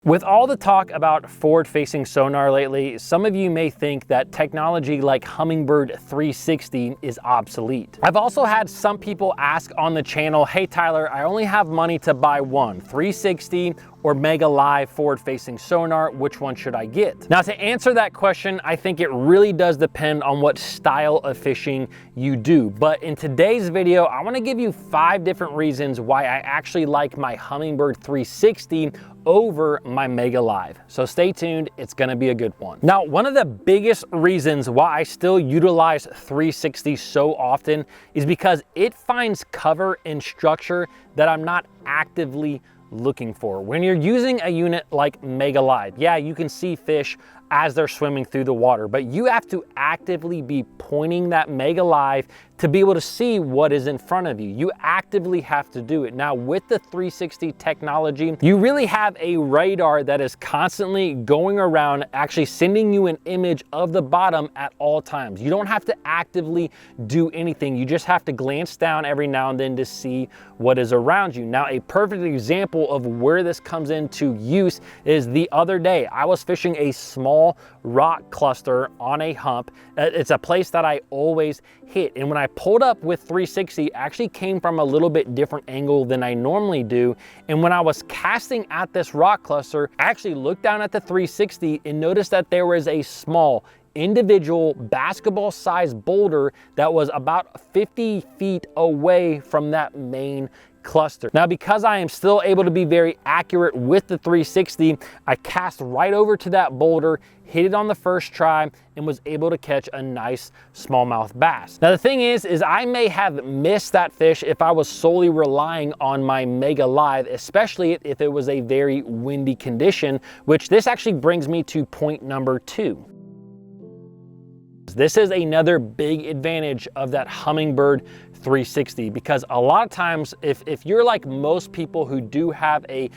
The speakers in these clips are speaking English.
With all the talk about forward-facing sonar lately, some of you may think that technology like Humminbird 360 is obsolete. I've also had some people ask on the channel, hey Tyler, I only have money to buy one, 360 or Mega Live forward-facing sonar, which one should I get? Now to answer that question, I think it really does depend on what style of fishing you do. But in today's video, I wanna give you 5 different reasons why I actually like my Humminbird 360 over my Mega Live. So stay tuned, it's gonna be a good one. Now, one of the biggest reasons why I still utilize 360 so often is because it finds cover and structure that I'm not actively looking for. When you're using a unit like Mega Live, yeah, you can see fish as they're swimming through the water, but you have to actively be pointing that Mega Live to be able to see what is in front of you. You actively have to do it. Now with the 360 technology, you really have a radar that is constantly going around, actually sending you an image of the bottom at all times. You don't have to actively do anything. You just have to glance down every now and then to see what is around you. Now, a perfect example of where this comes into use is the other day, I was fishing a small rock cluster on a hump. It's a place that I always hit. And when I pulled up with 360, actually came from a little bit different angle than I normally do. And when I was casting at this rock cluster, I actually looked down at the 360 and noticed that there was a small individual basketball-sized boulder that was about 50 feet away from that main cluster. Now, because I am still able to be very accurate with the 360, I cast right over to that boulder, hit it on the first try, and was able to catch a nice smallmouth bass. Now, the thing is I may have missed that fish if I was solely relying on my Mega Live, especially if it was a very windy condition, which this actually brings me to point number 2. This is another big advantage of that Humminbird 360, because a lot of times if you're like most people who do have a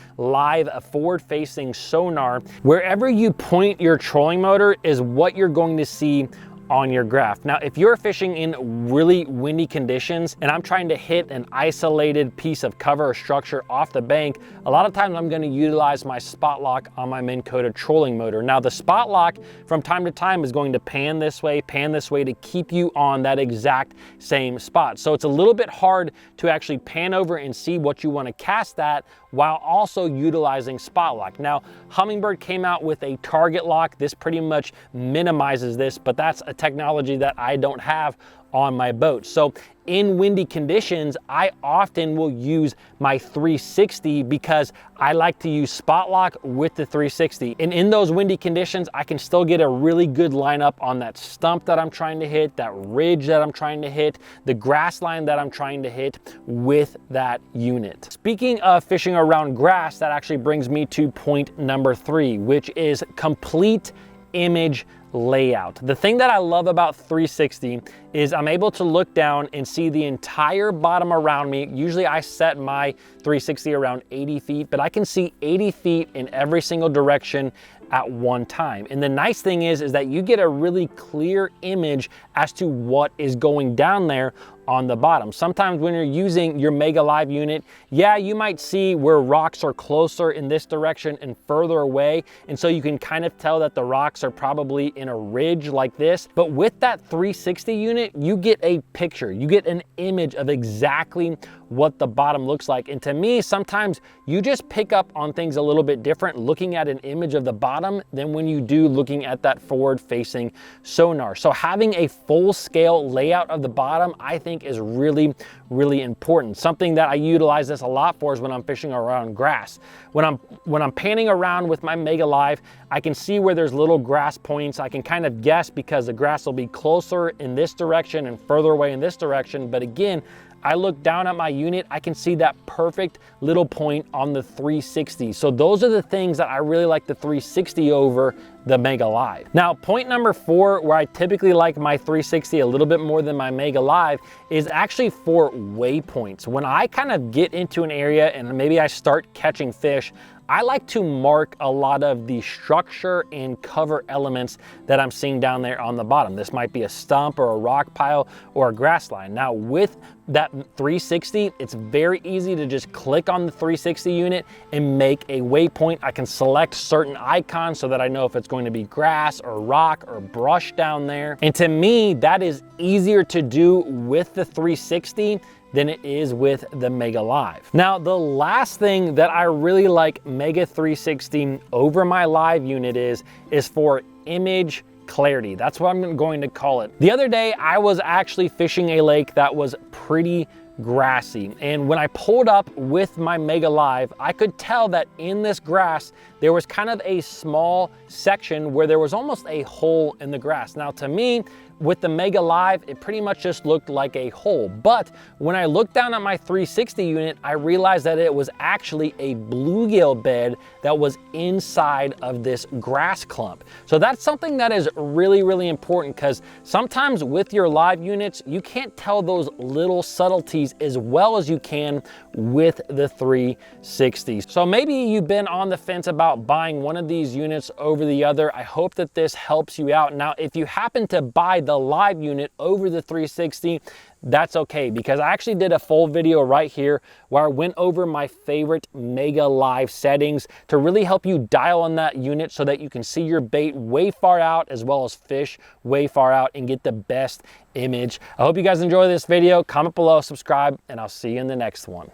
forward-facing sonar, wherever you point your trolling motor is what you're going to see on your graph. Now, if you're fishing in really windy conditions and I'm trying to hit an isolated piece of cover or structure off the bank, a lot of times I'm going to utilize my spot lock on my Minn Kota trolling motor. Now, the spot lock from time to time is going to pan this way to keep you on that exact same spot. So it's a little bit hard to actually pan over and see what you want to cast at while also utilizing spot lock. Now, Humminbird came out with a target lock. This pretty much minimizes this, but that's a technology that I don't have on my boat. So in windy conditions, I often will use my 360 because I like to use spot lock with the 360. And in those windy conditions, I can still get a really good lineup on that stump that I'm trying to hit, that ridge that I'm trying to hit, the grass line that I'm trying to hit with that unit. Speaking of fishing around grass, that actually brings me to point number 3, which is complete image layout. The thing that I love about 360 is I'm able to look down and see the entire bottom around me. Usually I set my 360 around 80 feet, but I can see 80 feet in every single direction at one time. And the nice thing is that you get a really clear image as to what is going down there on the bottom. Sometimes when you're using your Mega Live unit, yeah, you might see where rocks are closer in this direction and further away. And so you can kind of tell that the rocks are probably in a ridge like this. But with that 360 unit, you get a picture, you get an image of exactly what the bottom looks like. And to me, sometimes you just pick up on things a little bit different looking at an image of the bottom than when you do looking at that forward-facing sonar. So having a full-scale layout of the bottom, I think is really, really important. Something that I utilize this a lot for is when I'm fishing around grass. When I'm panning around with my Mega Live, I can see where there's little grass points. I can kind of guess because the grass will be closer in this direction and further away in this direction. But again, I look down at my unit, I can see that perfect little point on the 360. So those are the things that I really like the 360 over the Mega Live. Now, point number 4, where I typically like my 360 a little bit more than my Mega Live, is actually for waypoints. When I kind of get into an area and maybe I start catching fish, I like to mark a lot of the structure and cover elements that I'm seeing down there on the bottom. This might be a stump or a rock pile or a grass line. Now with that 360, it's very easy to just click on the 360 unit and make a waypoint. I can select certain icons so that I know if it's going to be grass or rock or brush down there. And to me, that is easier to do with the 360 than it is with the Mega Live. Now, the last thing that I really like Mega 360 over my Live unit is for image clarity. That's what I'm going to call it. The other day, I was actually fishing a lake that was pretty grassy. And when I pulled up with my Mega Live, I could tell that in this grass, there was kind of a small section where there was almost a hole in the grass. Now to me, with the Mega Live, it pretty much just looked like a hole. But when I looked down at my 360 unit, I realized that it was actually a bluegill bed that was inside of this grass clump. So that's something that is really, really important, because sometimes with your Live units, you can't tell those little subtleties as well as you can with the 360. So maybe you've been on the fence about buying one of these units over the other. I hope that this helps you out. Now, if you happen to buy the Live unit over the 360, that's okay, because I actually did a full video right here where I went over my favorite Mega Live settings to really help you dial on that unit so that you can see your bait way far out as well as fish way far out and get the best image. I hope you guys enjoy this video. Comment below, subscribe, and I'll see you in the next one.